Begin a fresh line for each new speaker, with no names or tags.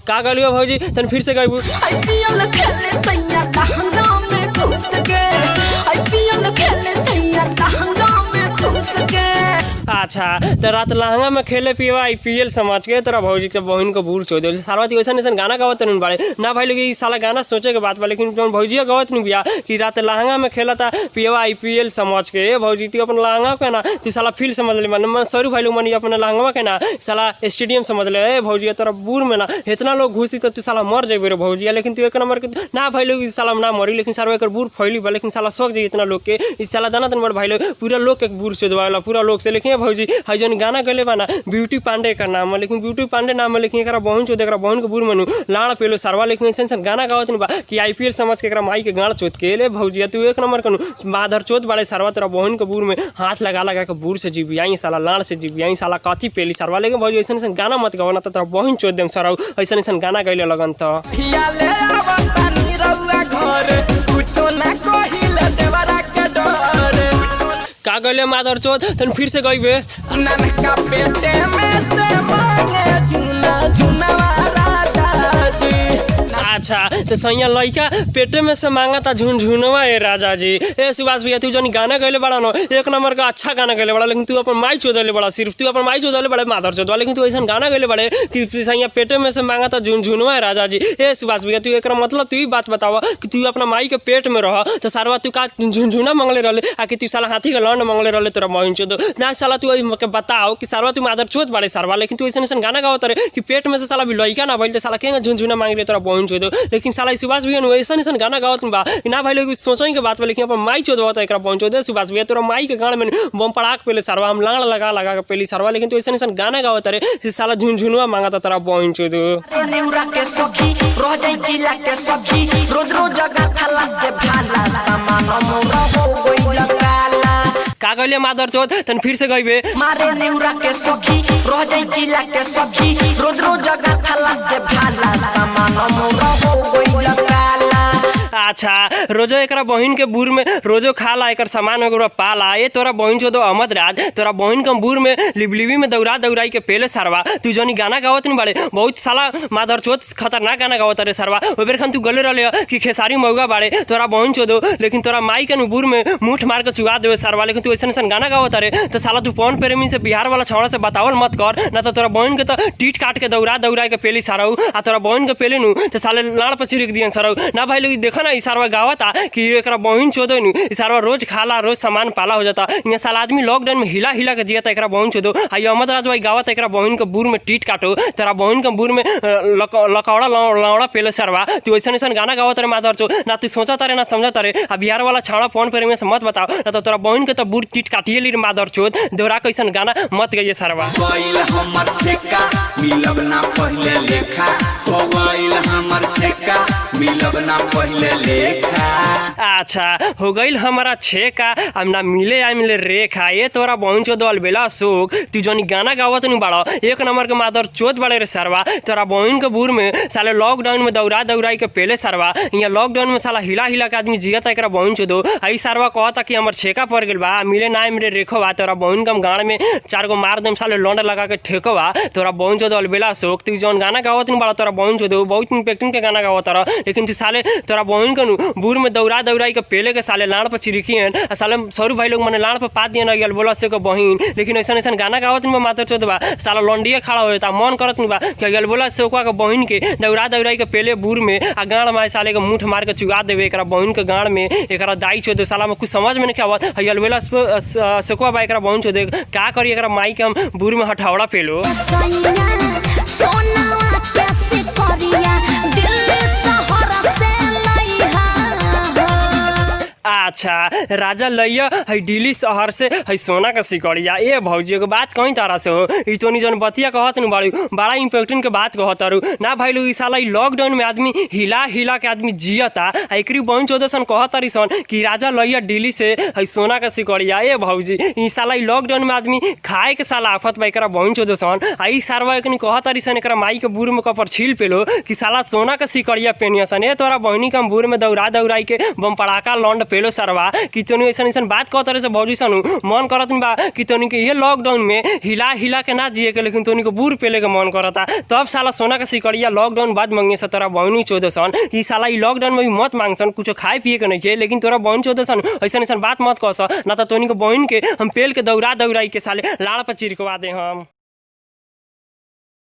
का गलियो भौजी तन फिर से गाइबू।
आईपीएल खेले सैया लहंगा में घुस के, आईपीएल खेले सैया लहंगा में घुस के।
अच्छा तो रात लहंगा में खेले पीवा आईपीएल समझ के तेरा भौजी के बहन को बूढ़ छोड़ दे सारवती वैसा ऐसा गाना गावत नहीं बाड़े ना भाई लोग ये साला गाना सोचे के बात बा, लेकिन भौजिया गावत नहीं बिया कि रात लहंगा में खेला था पीवा आईपीएल समझ के। भौजी तू अपन लहंगा के ना तू साला फील्ड समझ ले मन सॉरी भाई लोग मन अपने लहंगा के ना साला स्टेडियम समझ ले। भौजिया तेरा बूढ़ में ना इतना लोग घुसी तो तू साला मर जाबे रे भौजिया, लेकिन तू एक नंबर के ना भाई लोग साला ना मरी, लेकिन सारा एक बूढ़ फैली बा, लेकिन साला सक जाइए इतना लोग के इस साला जाना तन भाई लोग पूरा लोग के बूढ़ से दबावेला पूरा लोग से। लेकिन भौजी है जन गाना गले बा ना ब्यूटी पांडे का नाम है, लेकिन ब्यूटी पांडे नाम है, लेकिन एकरा बहन चोद एकरा बहन के बूढ़ मनू लाड़ पेलो सरवा, लेकिन ऐसा गाना गावत नहीं बा कि आईपीएल समझ के एकरा माई के गाड़ चोद के ले। भौजिया तू एक नंबर कनु माधर चोद बड़े सरवा तेरा बहन के बूढ़ में हाथ लगा लगा के बूढ़ से जीबियाई साला लाड़ से जीबियाई साला कथी पेली सरवा। लेकिन भौजी ऐसा गाना मत गाओ ना तो तेरा बहन चोद देम सरौ ऐसा गाना गैले लगन तो का गले माधर चोद तन फिर से गईबे।
ननका पेटे में से मांगे झूना झूनवा राजा जी।
अच्छा तो सैया लड़का पेटे में से मांगा था झुनझुनवा ए राजा जी। ए सुभाष भैया तू जन गाना गैले बड़ा नो एक नंबर का अच्छा गाना गैले बड़ा, लेकिन तू अपन माई चोदले बड़ा, सिर्फ तू अपन माई चोदले बड़े माधर चोदवा, लेकिन तू ऐसा गाना गैले बड़े कि सैया पेटे में से मांगा था झुनझुनवा ए राजा जी। ए सुभाष भैया तू एक मतलब तू ही बात बतावा कि तू अपना माई के पेट में रह तो सारवा तू का झुनझुना मंगले रहे आ कि तू साला हाथी का लौंड मंगले रहे तोरा मोहिन चोदो ना साला तू बताओ कि सारवा तू माधर चोद बड़े सारवा, लेकिन तू ऐसा गाना गाओ रे कि पेट में से साला भी लड़का ना भइल साला के झुनझुना मांग रहे तोरा मोहिन चोदो। लेकिन साला सुभाष भैया ऐसा गाना गावत बा ना भाई लोग सोचें के बात बा, लेकिन अपन माई चोद एक पहुंचो दे सुभाष भैया तोरा माई के गाड़ में बम पड़ाक पेले सरवा हम लाड़ लगा लगा के पेली सरवा, लेकिन तो ऐसा गाना गावत रे साला झुनझुनवा मांगा तेरा पहुंचो दो
नेउरा के सखी रह जाई जिला के सखी रोज रोज जगह थला से भाला सामान मोरा हो गइल काला।
का गइले माधर चोद तन फिर से गइबे।
मारे नेउरा के सखी रह जाई जिला के सखी रोज रोज जगह थला से भाला सामान मोरा हो गइल काला।
अच्छा रोजो एकरा बहन के बूर में रोजो खाला एकर सामान वगैरह पाला ये तोरा बहन चोदो अहमद राज तोरा बहन के बूर में लिबलिबी में दौड़ा दौड़ाई के पेले सरवा तू जनी गाना गावत नहीं बाड़े बहुत साला माधर चोद खतरनाक गाना गावत रे सरवा ओबेर खन तू गले रहले कि खेसारी मौगा बाड़े तोरा बहन चोदो, लेकिन तोरा माई के बूर में मुठ मार के चुगा देवे सरवा, लेकिन तू ऐसा गाना गावत रे तो साला तू पवन प्रेमी से बिहार वाला छौड़ा से बतावल मत कर ना तो तोरा बहन के तो टीट काट के दौड़ा दौड़ा के पेली सरऊ आ तोरा बहन के पेले नु तो साले लाड़ पर चिरिक दियन सरऊ ना भाई लोग देखा ना इसारवा गावता कि एकरा बहन चोदो नु इसारवा रोज खाला रोज सामान पाला हो जाता यहाँ साल आदमी लॉकडाउन में हिला हिला के जियता एकरा बहन चोदो आई अहमद राज भाई गावत एकरा बहन के बूर में टीट काटो तेरा बहन के बूर में लकौड़ा लौड़ा पेले सरवा तू ऐसा ऐसा गाना गावत रे माधर चो ना तू सोचा तारे ना समझा तारे आ बिहार वाला छाड़ा फोन पर में से मत बताओ ना तो तोरा बहन के तो बूर टीट काटिए ली माधर चोद दोहरा कैसन गाना मत गइए सरवा।
गइल हमर ठेका मिलब ना पहले लेखा हो गइल हमर ठेका मिलब ना पहले लेखा।
अच्छा हो गइल हमारा छेका अब ना मिले आ मिले रेखा ये तोरा बहन चोद अलबेला शोक तू जनी गाना गावत नहीं बाड़ा एक नंबर के माधर चोद बड़े रे सरवा तोरा बहन के बूर में साले लॉकडाउन में दौड़ा दौड़ाई के पेले सरवा यहाँ लॉकडाउन में साला हिला हिला के आदमी जियत एकरा बहन चोदो आई सरवा कहता कि हमर छेका पड़ गेल बा मिले ना मिले रेखो बा तोरा बहन के गाड़ में 4 गो मार देम साले लौंड लगा के ठेको बा तोरा बहन चोद अलबेला शोक तू जौन गाना गावत नहीं बाड़ा तोरा बहन चोदो बहुत इंपेक्टिंग के गाना गावत रहा, लेकिन तू साले तोरा बहन के बूर में दौड़ा दौड़ाई के पेले के साले लाड़ पर चिरिकियन साले सौरू भाई लोग मने लाड़ पर पात दियन गल बोला से को बहिन, लेकिन ऐसा ऐसा गाना गावत नहीं माधर चोद बा साला लौंडिया खड़ा हो जाता मन करत नहीं बा कि गल बोला से के बहिन के दौड़ा दौड़ाई के पेले बूर में आ गाड़ में साले के मुठ मार के चुगा देवे एकरा बहिन के गाड़ में एकरा दाई चोद साला में कुछ समझ में नहीं आवत हयल बोला सेकुआ बा एकरा बहन चोद का करी एकरा माई के हम बूर में हठावड़ा पेलो। अच्छा राजा लैया है दिल्ली शहर से है सोना का सिकड़िया ए भौजी के बात कहीं तारा से हो ई तोनी जन बतिया कहत न बाड़ू बड़ा इंपॉर्टेंट के बात कहत तारू ना भाई लोग ई साला ई लॉकडाउन में आदमी हिला हिला के आदमी जियता एकरी बहन चोदसन कहत तारी सन कि राजा लैया दिल्ली से है सोना का सिकड़िया ए भौजी ई साला ई लॉकडाउन में आदमी खाए के साला आफत बा एकरा बहन चोदसन आई सारवा एकनी कहत तारी सन एकरा माई के बूर में कपर छील पेलो कि साला सोना का सिकड़िया पेनिया सन ए तोरा बहनी के बूर में दौड़ा दौड़ाई के बम पड़ाका लौंड पेलो सरवा कि तोनी ऐसा बात कह तरह से भौजी सन मन करत बा कि तोनी के ये लॉकडाउन में हिला हिला के ना जिए के, लेकिन तोनी के बूढ़ पेले के मन करता। तब साला सोना का सिकड़िया लॉकडाउन बाद मांगे से तोरा बहनी चौदह सन ई साला ई लॉकडाउन में भी मत मांगसन, कुछ खाए पिए के नहीं के, लेकिन तोरा बहन चौदह सन ऐसा बात मत कह ना तो तोनी के बहन के हम पेल के दौड़ा दौड़ाई के साले लाड़ पर चिरकवा दे हम।